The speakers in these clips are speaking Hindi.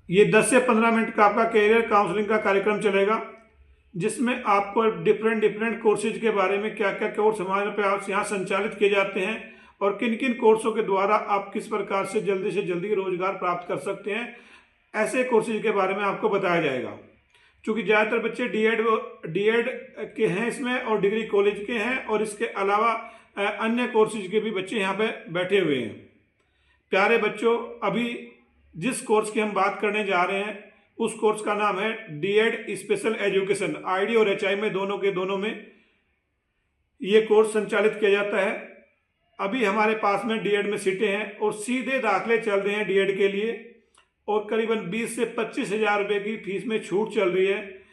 ये 10 से 15 मिनट का आपका कैरियर काउंसलिंग का कार्यक्रम चलेगा, जिसमें आपको डिफरेंट डिफरेंट कोर्सेज के बारे में, क्या क्या कोर्स हमारे पे आप यहाँ संचालित किए जाते हैं और किन किन कोर्सों के द्वारा आप किस प्रकार से जल्दी रोजगार प्राप्त कर सकते हैं, ऐसे कोर्सेज के बारे में आपको बताया जाएगा। क्योंकि ज़्यादातर बच्चे डीएड के हैं इसमें और डिग्री कॉलेज के हैं, और इसके अलावा अन्य कोर्सेज के भी बच्चे यहाँ पे बैठे हुए हैं। प्यारे बच्चों, अभी जिस कोर्स की हम बात करने जा रहे हैं उस कोर्स का नाम है डीएड स्पेशल एजुकेशन। आईडी और एचआई में दोनों में ये कोर्स संचालित किया जाता है। अभी हमारे पास में डीएड में सीटें हैं और सीधे दाखिले चल रहे हैं डीएड के लिए, और करीबन 20 से 25 हजार रुपये की फीस में छूट चल रही है।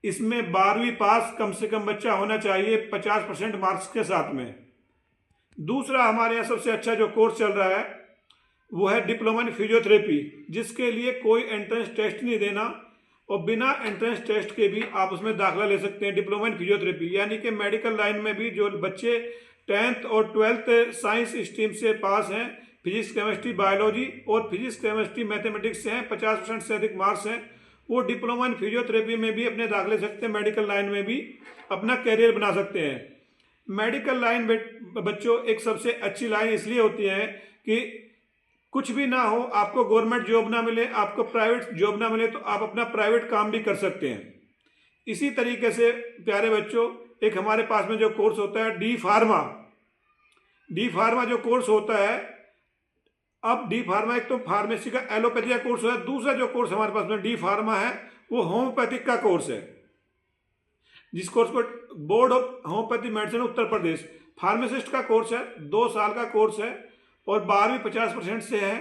इसमें 12वीं पास कम से कम बच्चा होना चाहिए 50% मार्क्स के साथ में। दूसरा हमारे यहाँ सबसे अच्छा जो कोर्स चल रहा है वो है डिप्लोमा इन फिजियोथेरेपी, जिसके लिए कोई एंट्रेंस टेस्ट नहीं देना और बिना एंट्रेंस टेस्ट के भी आप उसमें दाखिला ले सकते हैं। डिप्लोमा इन फिजियोथेरेपी यानी कि मेडिकल लाइन में भी जो बच्चे 10th और 12th साइंस स्ट्रीम से पास हैं, फिजिक्स केमिस्ट्री बायोलॉजी और फिजिक्स केमिस्ट्री मैथमेटिक्स से हैं, 50% से अधिक मार्क्स हैं, वो डिप्लोमा इन फिजियोथेरेपी में भी अपने दाखिले ले सकते हैं। मेडिकल लाइन में भी अपना करियर बना सकते हैं। मेडिकल लाइन बच्चों एक सबसे अच्छी लाइन इसलिए होती है कि कुछ भी ना हो, आपको गवर्नमेंट जॉब ना मिले, आपको प्राइवेट जॉब ना मिले, तो आप अपना प्राइवेट काम भी कर सकते हैं। इसी तरीके से प्यारे बच्चों, एक हमारे पास में जो कोर्स होता है डी फार्मा जो कोर्स होता है, अब डी फार्मा एक तो फार्मेसी का एलोपैथी का कोर्स है, दूसरा जो कोर्स हमारे पास में डी फार्मा है वो होम्योपैथिक का कोर्स है, जिस कोर्स को board of homeopathy medicine Uttar Pradesh pharmacist का कोर्स है। 2 साल का कोर्स है और 12वीं 50% से है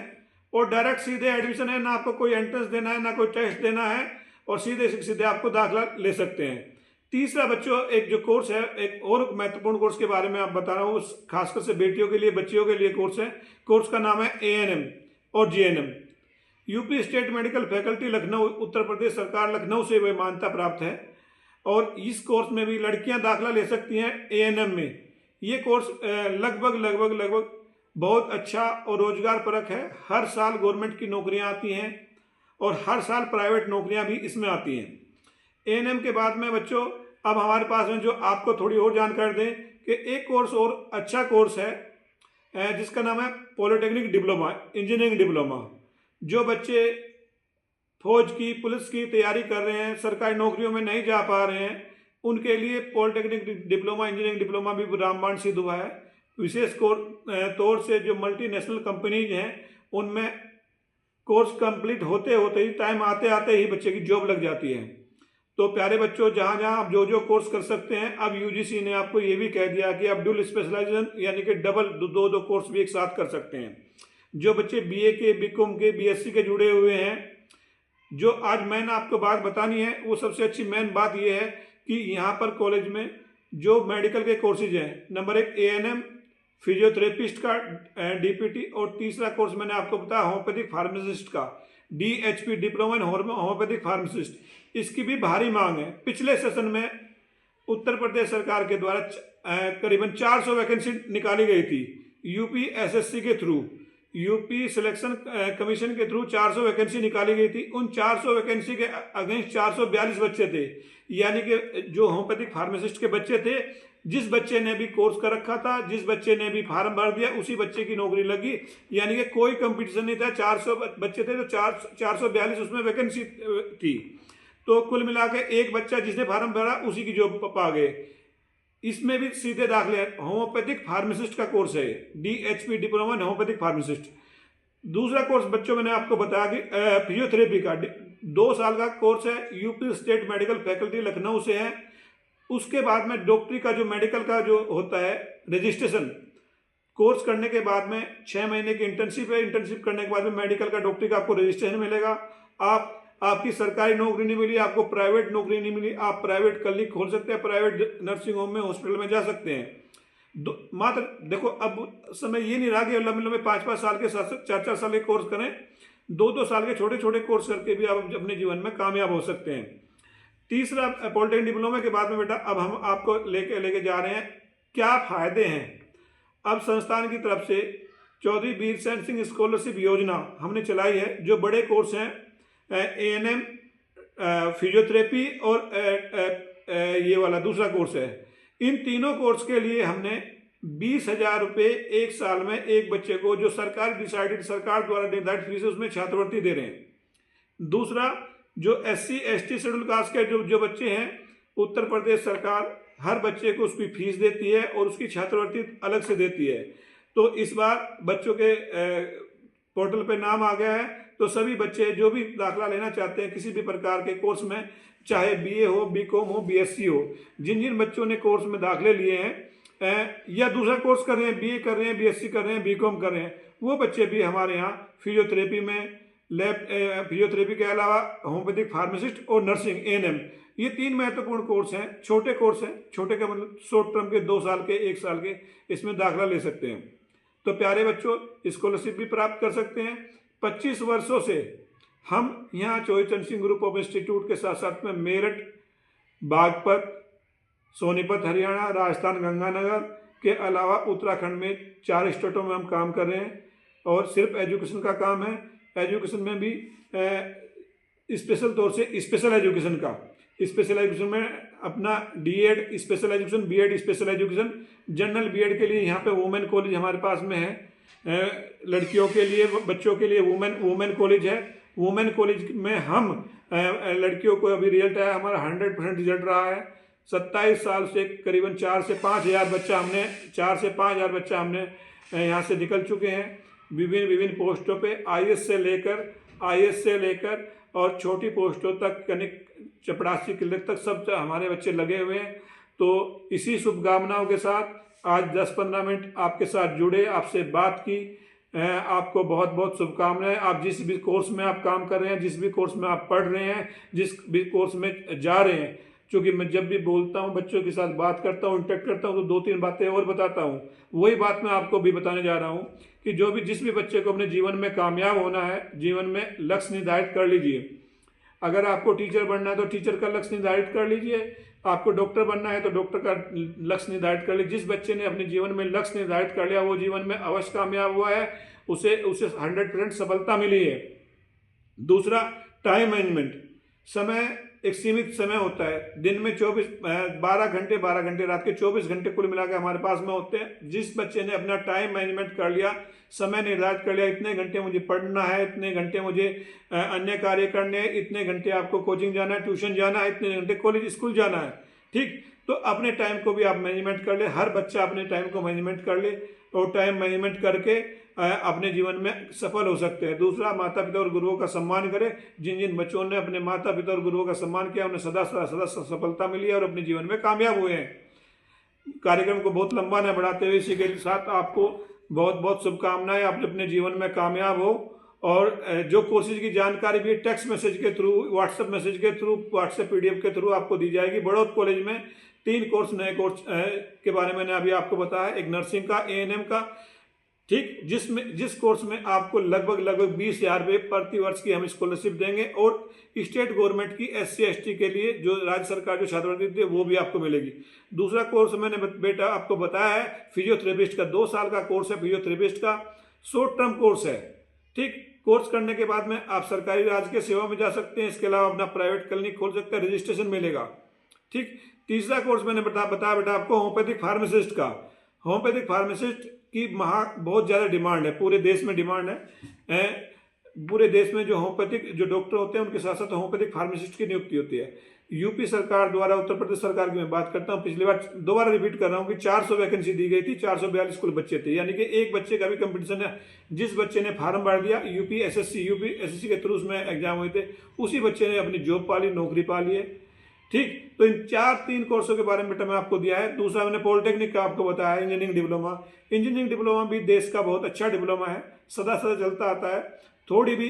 और डायरेक्ट सीधे एडमिशन है, ना आपको कोई एंट्रेंस देना है ना कोई टेस्ट देना है, और सीधे आपको दाखिला ले सकते हैं। तीसरा बच्चों एक जो कोर्स है, एक और महत्वपूर्ण कोर्स के बारे में आप बता रहा हूँ, खासकर से बेटियों के लिए, बच्चियों के लिए कोर्स है। कोर्स का नाम है एएनएम और GNM. UP state medical faculty Lucknow, Uttar Pradesh सरकार लखनऊ से वह मान्यता प्राप्त है, और इस कोर्स में भी लड़कियां दाखिला ले सकती हैं एएनएम में। ये कोर्स लगभग बहुत अच्छा और रोजगार परक है। हर साल गवर्नमेंट की नौकरियां आती हैं और हर साल प्राइवेट नौकरियां भी इसमें आती हैं। एएनएम के बाद में बच्चों अब हमारे पास में जो आपको थोड़ी और जानकारी दें कि एक कोर्स और अच्छा कोर्स है जिसका नाम है पॉलिटेक्निक डिप्लोमा, इंजीनियरिंग डिप्लोमा। जो बच्चे फौज की, पुलिस की तैयारी कर रहे हैं, सरकारी नौकरियों में नहीं जा पा रहे हैं, उनके लिए पॉलिटेक्निक डिप्लोमा, इंजीनियरिंग डिप्लोमा भी रामबाण सिद्ध हुआ है। विशेष तौर से जो मल्टीनेशनल कंपनीज हैं उनमें कोर्स कंप्लीट होते होते ही, टाइम आते आते ही बच्चे की जॉब लग जाती है। तो प्यारे बच्चों, जहाँ जहाँ आप जो कोर्स कर सकते हैं, अब यूजीसी ने आपको ये भी कह दिया कि आप डुअल स्पेशलाइजेशन यानी कि डबल दो कोर्स भी एक साथ कर सकते हैं। जो बच्चे बीए के, बीकॉम के, बीएससी के जुड़े हुए हैं, जो आज मैंने आपको बात बतानी है, वो सबसे अच्छी मेन बात ये है कि यहाँ पर कॉलेज में जो मेडिकल के कोर्सेज हैं, नंबर 1 एएनएम फिजियोथेरेपिस्ट का डीपीटी, और तीसरा कोर्स मैंने आपको बताया होम्योपैथिक फार्मासिस्ट का DHP, diploma in homeopathic pharmacist. इसकी भी भारी मांग है। पिछले सेशन में उत्तर प्रदेश सरकार के द्वारा करीबन 400 वैकेंसी निकाली गई थी यूपी एसएससी के थ्रू, यूपी सिलेक्शन कमीशन के थ्रू 400 वैकेंसी निकाली गई थी। उन 400 वैकेंसी के अगेंस्ट 442 बच्चे थे, यानी कि जो होम्योपैथिक फार्मासिस्ट के बच्चे थे, जिस बच्चे ने भी कोर्स कर रखा था, जिस बच्चे ने भी फार्म भर दिया, उसी बच्चे की नौकरी लगी। यानी कि कोई कंपटीशन नहीं था। 400 बच्चे थे तो 442 उसमें वैकेंसी थी। तो कुल मिला के एक बच्चा जिसने फार्म भरा उसी की जॉब पा गए। इसमें भी सीधे दाखिले होम्योपैथिक फार्मासिस्ट का कोर्स है, DHP, diploma in homeopathic pharmacist. दूसरा कोर्स बच्चों मैंने आपको बताया कि फिजियोथेरेपी का 2 साल का कोर्स है, UP state medical faculty Lucknow से है। उसके बाद में डॉक्टरी का जो मेडिकल का जो होता है रजिस्ट्रेशन, कोर्स करने के बाद में 6 महीने की इंटर्नशिप है। इंटर्नशिप करने के बाद में मेडिकल का, डॉक्टरी का आपको रजिस्ट्रेशन मिलेगा। आपकी सरकारी नौकरी नहीं मिली, आपको प्राइवेट नौकरी नहीं मिली, आप प्राइवेट क्लिनिक खोल सकते हैं, प्राइवेट नर्सिंग होम में, हॉस्पिटल में जा सकते हैं। मात्र देखो, अब समय ये नहीं रहा कि लंबे लंबे 5-5 साल के, 4-4 साल के कोर्स करें। 2-2 साल के छोटे छोटे कोर्स करके भी आप अपने जीवन में कामयाब हो सकते हैं। तीसरा पॉलिटेक्निक डिप्लोमा के बाद में बेटा अब हम आपको लेके जा रहे हैं क्या फायदे हैं। अब संस्थान की तरफ से चौधरी वीर सैन सिंह स्कॉलरशिप योजना हमने चलाई है। जो बड़े कोर्स हैं ANM फिजियोथेरेपी और ये वाला दूसरा कोर्स है। इन तीनों कोर्स के लिए हमने 20,000 रुपये एक साल में एक बच्चे को, जो सरकार द्वारा निर्धारित फीस है, उसमें छात्रवृत्ति दे रहे हैं। दूसरा, जो SC ST शेड्यूल कास्ट के जो बच्चे हैं, उत्तर प्रदेश सरकार हर बच्चे को उसकी फीस देती है और उसकी छात्रवृत्ति अलग से देती है। तो इस बार बच्चों के पोर्टल पे नाम आ गया है, तो सभी बच्चे जो भी दाखिला लेना चाहते हैं किसी भी प्रकार के कोर्स में, चाहे BA हो, BCom हो, BSc हो, जिन जिन बच्चों ने कोर्स में दाखिले लिए हैं या दूसरा कोर्स कर रहे हैं, BA कर रहे हैं, BSc कर रहे हैं, BCom कर रहे हैं, वो बच्चे भी हमारे यहाँ फिजियोथेरेपी में फिजियोथेरेपी के अलावा होम्योपैथिक फार्मासिस्ट और नर्सिंग ANM, ये 3 महत्वपूर्ण कोर्स हैं। छोटे कोर्स हैं, छोटे का मतलब शॉर्ट टर्म के 2 साल के, 1 साल के, इसमें दाखिला ले सकते हैं। तो प्यारे बच्चों, स्कॉलरशिप भी प्राप्त कर सकते हैं। 25 वर्षों से हम यहाँ चौधरी चरण सिंह ग्रुप ऑफ इंस्टीट्यूट के साथ साथ में मेरठ, बागपत, सोनीपत हरियाणा, राजस्थान गंगानगर के अलावा उत्तराखंड में 4 स्टेटों में हम काम कर रहे हैं। और सिर्फ एजुकेशन का काम है, एजुकेशन में भी स्पेशल तौर से स्पेशल एजुकेशन में अपना D.Ed special education, B.Ed special education, general B.Ed के लिए यहाँ पे वुमेन कॉलेज हमारे पास में है। लड़कियों के लिए, बच्चों के लिए वुमेन कॉलेज है। वुमेन कॉलेज में हम लड़कियों को, अभी रिजल्ट आया हमारा 100% रिजल्ट रहा है। 27 साल से करीबन 4 से 5 हज़ार बच्चा हमने यहाँ से निकल चुके हैं विभिन्न पोस्टों पे, IAS से लेकर और छोटी पोस्टों तक, यानी चपरासी क्लर्क तक सब हमारे बच्चे लगे हुए हैं। तो इसी शुभकामनाओं के साथ आज 10-15 मिनट आपके साथ जुड़े, आपसे बात की। आपको बहुत बहुत शुभकामनाएं। आप जिस भी कोर्स में आप काम कर रहे हैं, जिस भी कोर्स में आप पढ़ रहे हैं, जिस भी कोर्स में जा रहे हैं, क्योंकि मैं जब भी बोलता हूँ, बच्चों के साथ बात करता हूँ, इंटरेक्ट करता हूँ, तो 2-3 बातें और बताता हूँ। वही बात मैं आपको भी बताने जा रहा हूँ कि जिस भी बच्चे को अपने जीवन में कामयाब होना है, जीवन में लक्ष्य निर्धारित कर लीजिए। अगर आपको टीचर बनना है तो टीचर का लक्ष्य निर्धारित कर लीजिए, आपको डॉक्टर बनना है तो डॉक्टर का लक्ष्य निर्धारित कर लीजिए। जिस बच्चे ने अपने जीवन में लक्ष्य निर्धारित कर लिया, वो जीवन में अवश्य कामयाब हुआ है, उसे 100% सफलता मिली है। दूसरा, टाइम मैनेजमेंट। समय एक सीमित समय होता है, दिन में 12 घंटे, रात के 24 घंटे कुल मिलाकर हमारे पास में होते हैं। जिस बच्चे ने अपना टाइम मैनेजमेंट कर लिया, समय निर्धारित कर लिया, इतने घंटे मुझे पढ़ना है, इतने घंटे मुझे अन्य कार्य करने हैं, इतने घंटे आपको कोचिंग जाना है, ट्यूशन जाना है, इतने घंटे कॉलेज स्कूल जाना है, ठीक, तो अपने टाइम को भी आप मैनेजमेंट कर ले। हर बच्चा अपने टाइम को मैनेजमेंट कर ले और टाइम मैनेजमेंट करके अपने जीवन में सफल हो सकते हैं। दूसरा, माता पिता और गुरुओं का सम्मान करें। जिन जिन बच्चों ने अपने माता पिता और गुरुओं का सम्मान किया, उन्हें सदा सफलता मिली है और अपने जीवन में कामयाब हुए हैं। कार्यक्रम को बहुत लंबा न बढ़ाते हुए इसी के साथ आपको बहुत बहुत शुभकामनाएं। आप अपने जीवन में कामयाब हो। और जो कोर्सेज की जानकारी भी टेक्स्ट मैसेज के थ्रू, व्हाट्सएप मैसेज के थ्रू, व्हाट्सएप PDF के थ्रू आपको दी जाएगी। बड़ौद कॉलेज में 3 कोर्स, नए कोर्स के बारे में मैंने अभी आपको बताया। एक नर्सिंग का, ANM का, ठीक, जिस कोर्स में आपको लगभग 20,000 रुपये प्रति वर्ष की हम स्कॉलरशिप देंगे और स्टेट गवर्नमेंट की SC ST के लिए जो राज्य सरकार जो छात्रवृत्ति देती है वो भी आपको मिलेगी। दूसरा कोर्स मैंने बेटा आपको बताया है, फिजियोथेरेपिस्ट का 2 साल का कोर्स है। फिजियोथेरेपिस्ट का शॉर्ट टर्म कोर्स है, ठीक। कोर्स करने के बाद में आप सरकारी राजकीय सेवा में जा सकते हैं, इसके अलावा अपना प्राइवेट क्लिनिक खोल सकते हैं, रजिस्ट्रेशन मिलेगा, ठीक। तीसरा कोर्स मैंने बताया बेटा आपको होम्योपैथिक फार्मासिस्ट का। होम्योपैथिक फार्मासिस्ट की बहुत ज़्यादा डिमांड है, पूरे देश में डिमांड है। पूरे देश में जो होम्योपैथिक जो डॉक्टर होते हैं उनके साथ साथ होम्योपैथिक फार्मासिस्ट की नियुक्ति होती है। यूपी सरकार द्वारा, उत्तर प्रदेश सरकार की मैं बात करता हूँ, पिछली बार दोबारा रिपीट कर रहा हूँ कि 400 वैकेंसी दी गई थी, 442 कुल बच्चे थे, यानी कि एक बच्चे का भी कंपटीशन है। जिस बच्चे ने फार्म भर दिया, यूपी एसएससी के थ्रू उसमें एग्जाम हुए थे, उसी बच्चे ने अपनी जॉब पा ली, नौकरी पा ली है, ठीक। तो इन 3 कोर्सों के बारे में बेटा मैं आपको दिया है। दूसरा मैंने पॉलिटेक्निक का आपको बताया, इंजीनियरिंग डिप्लोमा। इंजीनियरिंग डिप्लोमा भी देश का बहुत अच्छा डिप्लोमा है, सदा चलता आता है। थोड़ी भी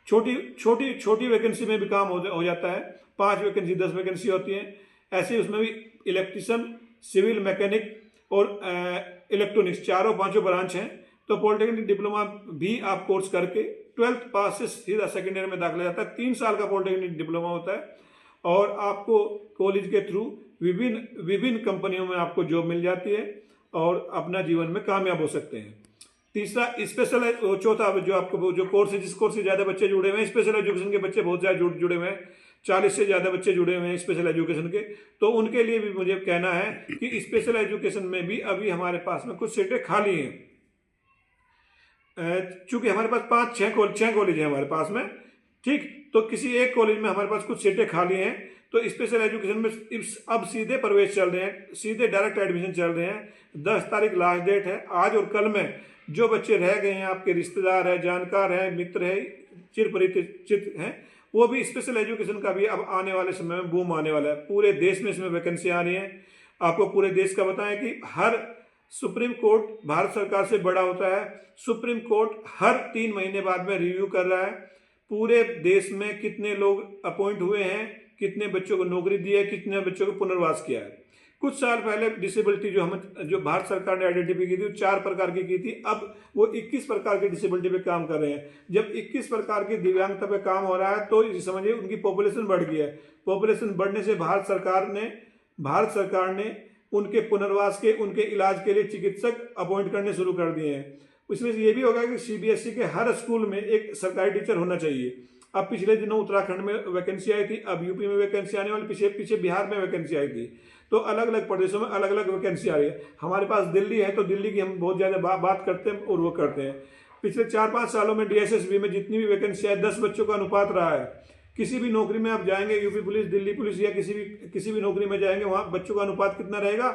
छोटी वैकेंसी में भी काम हो जाता है, 5 वैकेंसी 10 वैकेंसी होती हैं। ऐसे उसमें भी इलेक्ट्रिशियन, सिविल, मैकेनिक और इलेक्ट्रॉनिक्स 4-5 ब्रांच हैं। तो पॉलिटेक्निक डिप्लोमा भी आप कोर्स करके 12th पास से सीधा सेकेंड ईयर में दाखिला जाता है। 3 साल का पॉलिटेक्निक डिप्लोमा होता है और आपको कॉलेज के थ्रू विभिन्न कंपनियों में आपको जॉब मिल जाती है और अपना जीवन में कामयाब हो सकते हैं। तीसरा स्पेशल, चौथा जो आपको जो कोर्स है, जिस कोर्स से ज़्यादा बच्चे जुड़े हुए हैं, स्पेशल एजुकेशन के बच्चे बहुत ज़्यादा जुड़े हुए हैं, 40 से ज़्यादा बच्चे जुड़े हुए हैं स्पेशल एजुकेशन के। तो उनके लिए भी मुझे कहना है कि स्पेशल एजुकेशन में भी अभी हमारे पास में कुछ सीटें खाली हैं। चूंकि हमारे पास 5-6 कॉलेज हैं हमारे पास में, ठीक, तो किसी एक कॉलेज में हमारे पास कुछ सीटें खाली हैं, तो स्पेशल एजुकेशन में अब सीधे प्रवेश चल रहे हैं, सीधे डायरेक्ट एडमिशन चल रहे हैं। 10 तारीख लास्ट डेट है। आज और कल में जो बच्चे रह गए हैं, आपके रिश्तेदार हैं, जानकार हैं, मित्र हैं, चिरपरिचित हैं, वो भी स्पेशल एजुकेशन का भी अब आने वाले समय में बूम आने वाला है। पूरे देश में इसमें वैकेंसी आ रही है। आपको पूरे देश का बताएं कि हर सुप्रीम कोर्ट भारत सरकार से बड़ा होता है। सुप्रीम कोर्ट हर 3 महीने बाद में रिव्यू कर रहा है पूरे देश में कितने लोग अपॉइंट हुए हैं, कितने बच्चों को नौकरी दी है, कितने बच्चों को पुनर्वास किया है। कुछ साल पहले डिसेबिलिटी जो भारत सरकार ने आइडेंटिफाई की थी, वो 4 प्रकार की थी। अब वो 21 प्रकार की डिसेबिलिटी पे काम कर रहे हैं। जब 21 प्रकार की दिव्यांगता पे काम हो रहा है तो समझिए उनकी पॉपुलेशन बढ़ गई है। पॉपुलेशन बढ़ने से भारत सरकार ने उनके पुनर्वास के, उनके इलाज के लिए चिकित्सक अपॉइंट करने शुरू कर दिए हैं। इसमें ये भी होगा कि सीबीएसई के हर स्कूल में एक सरकारी टीचर होना चाहिए। अब पिछले दिनों उत्तराखंड में वैकेंसी आई थी, अब यूपी में वैकेंसी आने वाली, पीछे बिहार में वैकेंसी आई थी। तो अलग अलग प्रदेशों में अलग अलग वैकेंसी आ रही है। हमारे पास दिल्ली है तो दिल्ली की हम बहुत ज़्यादा बात करते हैं और वो करते हैं। पिछले 4-5 सालों में डीएसएसबी में जितनी भी वैकेंसी है, 10 बच्चों का अनुपात रहा है। किसी भी नौकरी में आप जाएंगे, यूपी पुलिस, दिल्ली पुलिस या किसी भी नौकरी में जाएंगे, वहाँ बच्चों का अनुपात कितना रहेगा?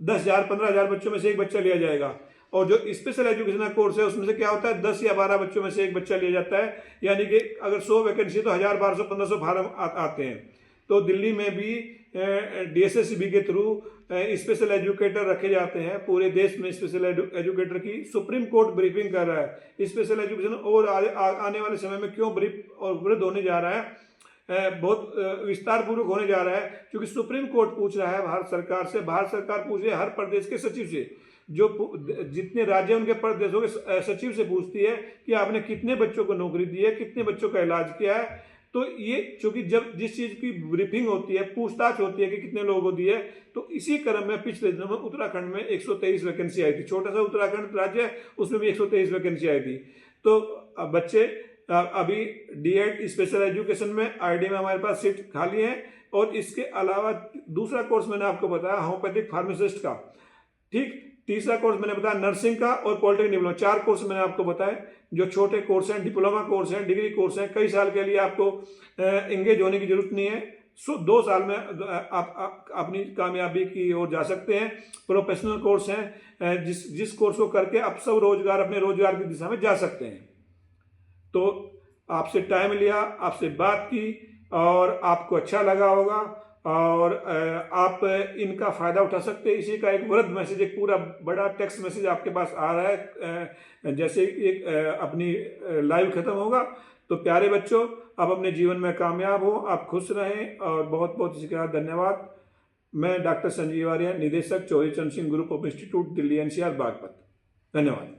10,000 15,000 बच्चों में से एक बच्चा लिया जाएगा। और जो स्पेशल एजुकेशन का कोर्स है उसमें से क्या होता है, 10 या 12 बच्चों में से एक बच्चा लिया जाता है। यानी कि अगर 100 वैकेंसी तो 1000, 1200, 1500 फार्म आते हैं। तो दिल्ली में भी डीएसएसबी के थ्रू स्पेशल एजुकेटर रखे जाते हैं। पूरे देश में स्पेशल एजुकेटर की सुप्रीम कोर्ट ब्रीफिंग कर रहा है। स्पेशल एजुकेशन और आने वाले समय में क्यों वृद्ध होने जा रहा है, बहुत विस्तार पूर्वक होने जा रहा है, क्योंकि सुप्रीम कोर्ट पूछ रहा है भारत सरकार से, भारत सरकार पूछ रही है हर प्रदेश के सचिव से, जो जितने राज्य उनके प्रदेशों के सचिव से पूछती है कि आपने कितने बच्चों को नौकरी दी है, कितने बच्चों का इलाज किया है। तो ये चूंकि जब जिस चीज की ब्रीफिंग होती है, पूछताछ होती है कि कितने लोगों को दी है, तो इसी क्रम में पिछले दिनों में उत्तराखंड में 123 वैकेंसी आई थी। छोटा सा उत्तराखंड राज्य है, उसमें भी 123 वैकेंसी आई थी। तो बच्चे अभी डीएड स्पेशल एजुकेशन में आईडी में हमारे पास सीट खाली है। और इसके अलावा दूसरा कोर्स मैंने आपको बताया होम्योपैथिक फार्मासिस्ट का, ठीक। तीसरा कोर्स मैंने बताया नर्सिंग का और पॉलिटेक्निक डिप्लोमा। 4 कोर्स मैंने आपको बताए जो छोटे कोर्स हैं, डिप्लोमा कोर्स हैं, डिग्री कोर्स हैं। कई साल के लिए आपको एंगेज होने की जरूरत नहीं है। 2 साल में आप अपनी कामयाबी की ओर जा सकते हैं। प्रोफेशनल कोर्स हैं, जिस कोर्स को करके आप सब अपने रोजगार की दिशा में जा सकते हैं। तो आपसे टाइम लिया, आपसे बात की और आपको अच्छा लगा होगा और आप इनका फ़ायदा उठा सकते हैं। इसी का एक वृद्ध मैसेज, एक पूरा बड़ा टेक्स्ट मैसेज आपके पास आ रहा है। जैसे एक अपनी लाइव खत्म होगा, तो प्यारे बच्चों, आप अपने जीवन में कामयाब हो, आप खुश रहें और बहुत बहुत इसी का धन्यवाद। मैं डॉक्टर संजीव आर्य, निदेशक चौधरी चरण Singh group of institute, Delhi NCR Baghpat. धन्यवाद।